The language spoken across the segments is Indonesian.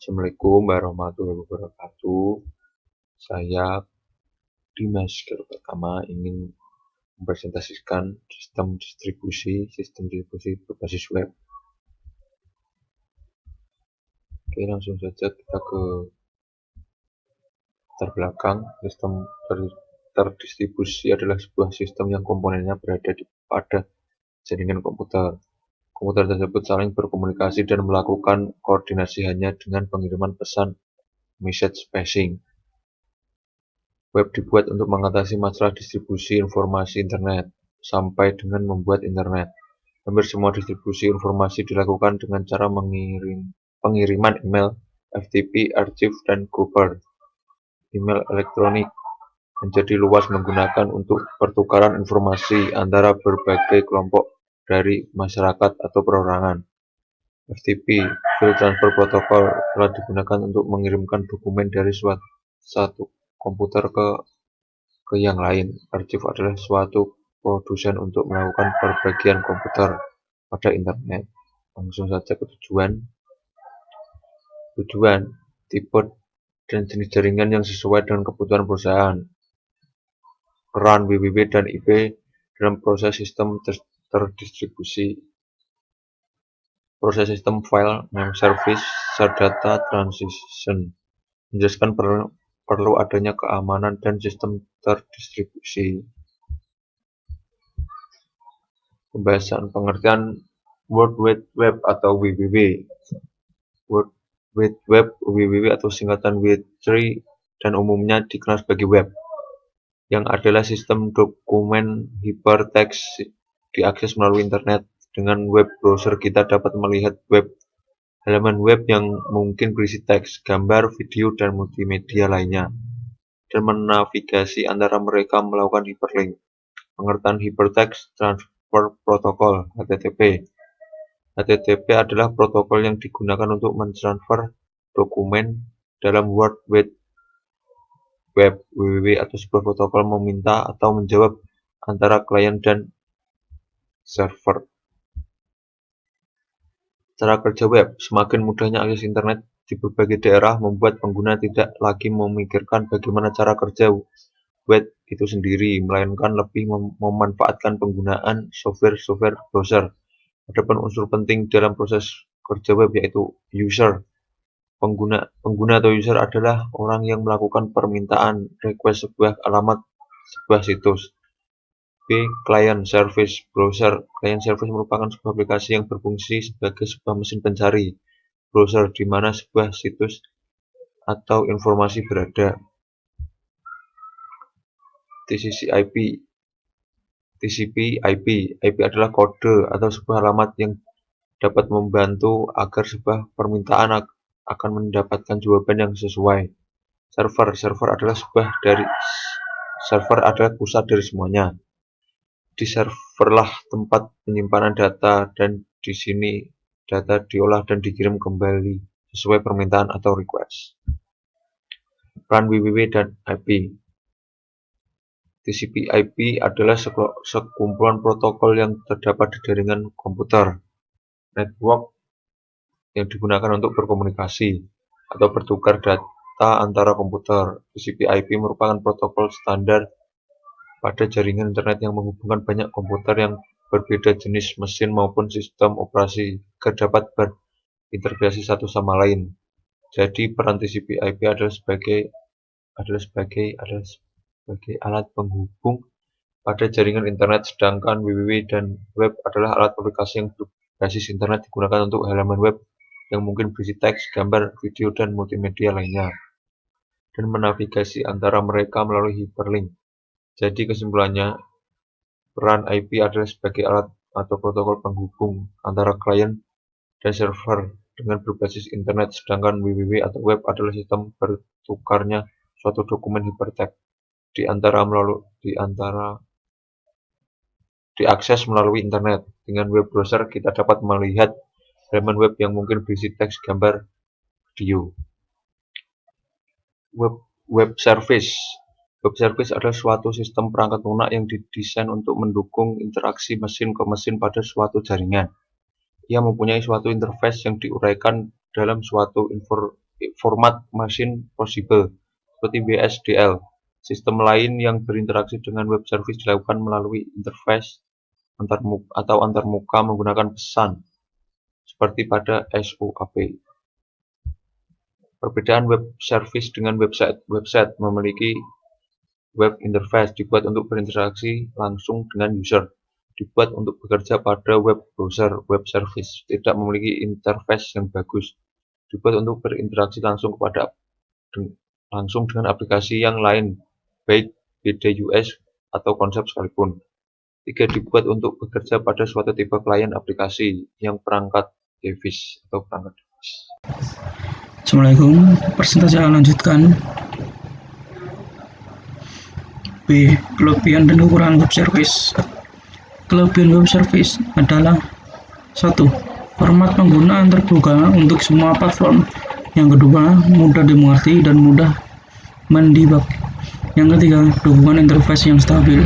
Assalamualaikum warahmatullahi wabarakatuh. Saya Dimas pertama ingin mempresentasikan sistem distribusi berbasis web. Oke, langsung saja kita ke latar belakang. Sistem terdistribusi adalah sebuah sistem yang komponennya berada pada jaringan komputer. Komputer tersebut saling berkomunikasi dan melakukan koordinasi hanya dengan pengiriman pesan message passing. Web dibuat untuk mengatasi masalah distribusi informasi internet, sampai dengan membuat internet. Hampir semua distribusi informasi dilakukan dengan cara pengiriman email, FTP, archive, dan Gopher. Email elektronik menjadi luas menggunakan untuk pertukaran informasi antara berbagai kelompok dari masyarakat atau perorangan. FTP, File Transfer Protocol, telah digunakan untuk mengirimkan dokumen dari satu komputer ke yang lain. Archive adalah suatu produsen untuk melakukan perbagian komputer pada internet. Langsung saja ke tujuan, tipe dan jenis jaringan yang sesuai dengan kebutuhan perusahaan. Peran WWW dan IP dalam proses sistem terdistribusi. Proses sistem file name service share data transition menjelaskan perlu adanya keamanan dan sistem terdistribusi. Pembahasan pengertian World Wide Web atau WWW. World Wide Web (WWW) atau singkatan W3 dan umumnya dikenal sebagai web, yang adalah sistem dokumen hypertext diakses melalui internet. Dengan web browser kita dapat melihat halaman web yang mungkin berisi teks, gambar, video, dan multimedia lainnya, dan menavigasi antara mereka melakukan hyperlink. Pengertian Hypertext Transfer Protocol (HTTP). HTTP adalah protokol yang digunakan untuk mentransfer dokumen dalam World Wide Web (WWW) atau sebuah protokol meminta atau menjawab antara klien dan server. Cara kerja web. Semakin mudahnya akses internet di berbagai daerah membuat pengguna tidak lagi memikirkan bagaimana cara kerja web itu sendiri, melainkan lebih memanfaatkan penggunaan software browser. Adapun unsur penting dalam proses kerja web yaitu user. Pengguna atau user adalah orang yang melakukan permintaan request sebuah alamat sebuah situs. B. Client Service Browser. Client Service merupakan sebuah aplikasi yang berfungsi sebagai sebuah mesin pencari browser di mana sebuah situs atau informasi berada. TCP/IP. IP adalah kode atau sebuah alamat yang dapat membantu agar sebuah permintaan akan mendapatkan jawaban yang sesuai. Server adalah pusat dari semuanya. Di serverlah tempat penyimpanan data, dan di sini data diolah dan dikirim kembali sesuai permintaan atau request. Peran WWW dan IP. TCP/IP adalah sekumpulan protokol yang terdapat di jaringan komputer network yang digunakan untuk berkomunikasi atau bertukar data antara komputer. TCP/IP merupakan protokol standar pada jaringan internet yang menghubungkan banyak komputer yang berbeda jenis mesin maupun sistem operasi agar dapat berintegrasi satu sama lain. Jadi peran TCP/IP adalah sebagai alat penghubung pada jaringan internet, sedangkan WWW dan web adalah alat aplikasi yang berbasis internet digunakan untuk halaman web yang mungkin berisi teks, gambar, video, dan multimedia lainnya, dan menavigasi antara mereka melalui hyperlink. Jadi kesimpulannya, peran IP adalah sebagai alat atau protokol penghubung antara klien dan server dengan berbasis internet, sedangkan WWW atau web adalah sistem bertukarnya suatu dokumen hypertext diakses melalui internet. Dengan web browser kita dapat melihat halaman web yang mungkin berisi teks, gambar, video. Web service. Web service adalah suatu sistem perangkat lunak yang didesain untuk mendukung interaksi mesin ke mesin pada suatu jaringan. Ia mempunyai suatu interface yang diuraikan dalam suatu format machine possible seperti BSDL. Sistem lain yang berinteraksi dengan web service dilakukan melalui interface antarmuka menggunakan pesan seperti pada SOAP. Perbedaan web service dengan website memiliki web interface dibuat untuk berinteraksi langsung dengan user, dibuat untuk bekerja pada web browser. Web service tidak memiliki interface yang bagus, dibuat untuk berinteraksi langsung dengan aplikasi yang lain, baik beda US atau konsep sekalipun. 3. Dibuat untuk bekerja pada suatu tipe klien aplikasi yang perangkat device atau perangkat device. Assalamualaikum, presentasi akan lanjutkan. B. Kelebihan dan kekurangan web service. Kelebihan web service adalah 1. Format penggunaan terbuka untuk semua platform. Yang kedua, mudah dimengerti dan mudah mendebug. Yang ketiga, dukungan interface yang stabil.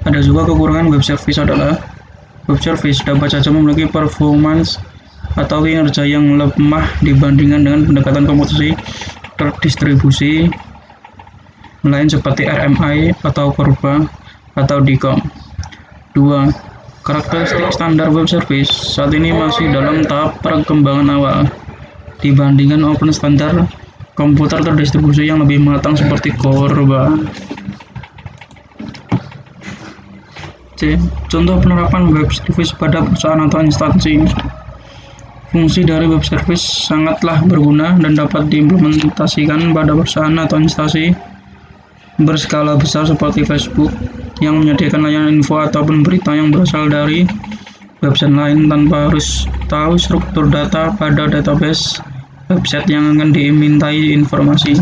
Ada juga kekurangan web service adalah web service dapat saja memiliki performance atau kinerja yang lemah dibandingkan dengan pendekatan komputasi terdistribusi lain seperti RMI atau Corba atau DCOM. 2. Karakteristik standar web service saat ini masih dalam tahap perkembangan awal dibandingkan open standar komputer terdistribusi yang lebih matang seperti Corba. C. Contoh penerapan web service pada perusahaan atau instansi. Fungsi dari web service sangatlah berguna dan dapat diimplementasikan pada perusahaan atau instansi berskala besar seperti Facebook yang menyediakan layanan info ataupun berita yang berasal dari website lain tanpa harus tahu struktur data pada database website yang akan dimintai informasi.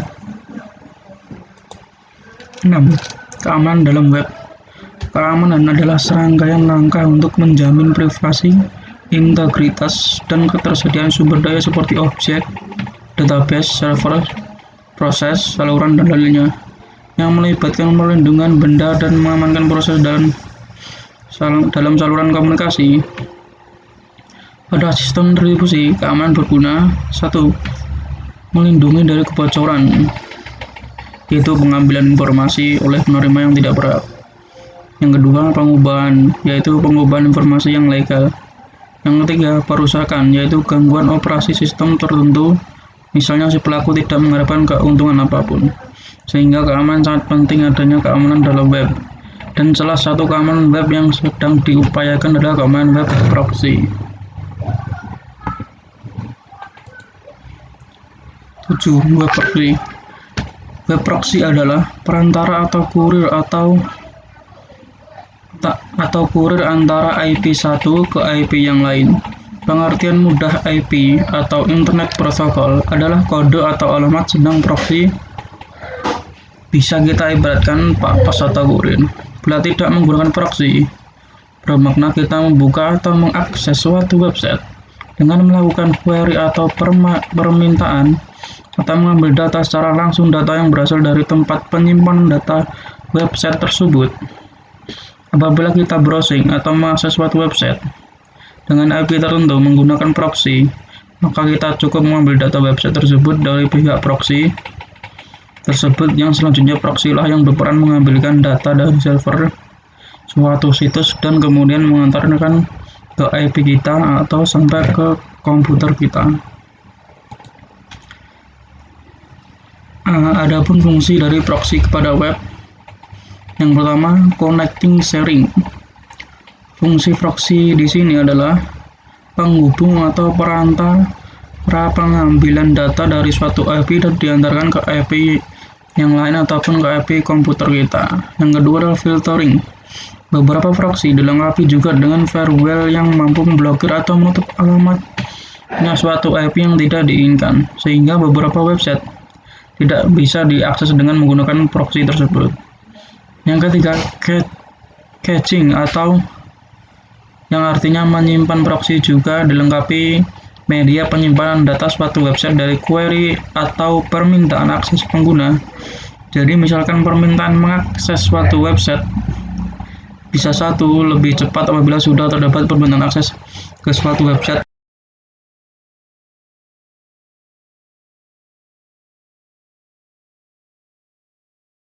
6. Keamanan dalam web. Keamanan adalah serangkaian langkah untuk menjamin privasi, integritas, dan ketersediaan sumber daya seperti objek, database, server, proses, saluran, dan lainnya, yang melibatkan perlindungan benda dan mengamankan proses dalam saluran komunikasi. Pada sistem distribusi, keamanan berguna 1. Melindungi dari kebocoran, yaitu pengambilan informasi oleh penerima yang tidak berhak. Yang kedua, pengubahan, yaitu pengubahan informasi yang legal. Yang ketiga, perusakan, yaitu gangguan operasi sistem tertentu, misalnya si pelaku tidak mengharapkan keuntungan apapun. Sehingga keamanan sangat penting adanya keamanan dalam web. Dan salah satu keamanan web yang sedang diupayakan adalah keamanan web proxy. 7. Web proxy. Web proxy adalah perantara atau kurir antara IP1 ke IP yang lain. Pengertian mudah IP atau Internet Protocol adalah kode atau alamat, sedang proxy bisa kita ibaratkan pos atau kurir. Bila tidak menggunakan proxy, bermakna kita membuka atau mengakses suatu website dengan melakukan query atau permintaan atau mengambil data secara langsung, data yang berasal dari tempat penyimpanan data website tersebut. Apabila kita browsing atau mengakses suatu website dengan IP tertentu menggunakan proxy, maka kita cukup mengambil data website tersebut dari pihak proxy tersebut, yang selanjutnya proxy lah yang berperan mengambilkan data dari server suatu situs dan kemudian mengantarkan ke IP kita atau sampai ke komputer kita. Adapun fungsi dari proxy kepada web. Yang pertama, connecting sharing. Fungsi proxy di sini adalah penghubung atau perantara pengambilan data dari suatu IP dan diantarkan ke IP yang lain ataupun ke IP komputer kita. Yang kedua adalah filtering. Beberapa proxy dilengkapi juga dengan firewall yang mampu memblokir atau menutup alamatnya suatu IP yang tidak diinginkan, sehingga beberapa website tidak bisa diakses dengan menggunakan proxy tersebut. Yang ketiga, caching atau yang artinya menyimpan. Proxy juga dilengkapi media penyimpanan data suatu website dari query atau permintaan akses pengguna. Jadi misalkan permintaan mengakses suatu website bisa lebih cepat apabila sudah terdapat permintaan akses ke suatu website